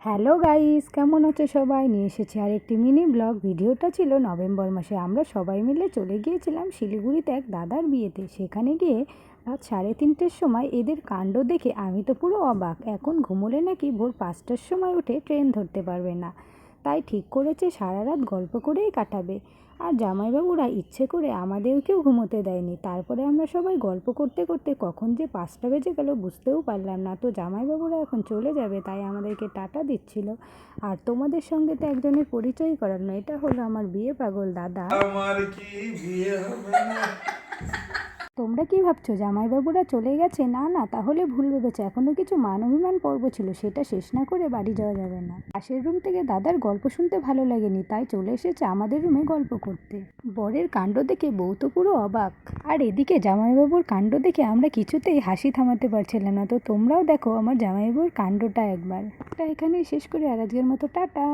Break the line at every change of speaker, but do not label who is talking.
Hello guys, কেমন আছো সবাই? নিয়ে এসেছি আর একটি মিনি ব্লগ। ভিডিওটা ছিল নভেম্বর মাসে। আমরা সবাই মিলে চলে গিয়েছিলাম শিলিগুড়িতে এক দাদার বিয়েতে। সেখানে গিয়ে রাত 3:30-র সময় এদের কাণ্ড দেখে আমি তো পুরো অবাক। এখন ঘুমোলে নাকি ভোর 5টার সময় উঠে ট্রেন ধরতে পারবে না। তাই ঠিক করেছে সারা রাত গল্প করেই কাটাবে। আর জামাইবাবুরা ইচ্ছে করে আমাদেরকেও ঘুমোতে দেয়নি। তারপরে আমরা সবাই গল্প করতে করতে কখন যে 5টা বেজে গেল বুঝতেও পারলাম না। তো জামাইবাবুরা এখন চলে যাবে, তাই আমাদেরকে টাটা দিচ্ছিল। আর তোমাদের সঙ্গে তো একজনের পরিচয় করানো, এটা হলো আমার বিয়ে পাগল দাদা।
আমার কি বিয়ে হবে না?
তোমরা কি ভাবছো জামাইবাবুরা চলে গেছে? না না, তাহলে ভুল ভেবেছো। এখনো কিছু মান অভিমান পর্ব ছিল, সেটা শেষ না করে বাড়ি যাওয়া যাবে না। পাশের রুম থেকে দাদার গল্প শুনতে ভালো লাগেনি, তাই চলে এসেছে আমাদের রুমে গল্প করতে। বরের কাণ্ড দেখে বউ তো পুরো অবাক। আর এদিকে জামাইবাবুর কাণ্ড দেখে আমরা কিছুতেই হাসি থামাতে পারছিলাম না। তো তোমরাও দেখো আমার জামাইবাবুর কাণ্ডটা একবার। তা এখানেই শেষ করি আর আজকের মতো টাটা।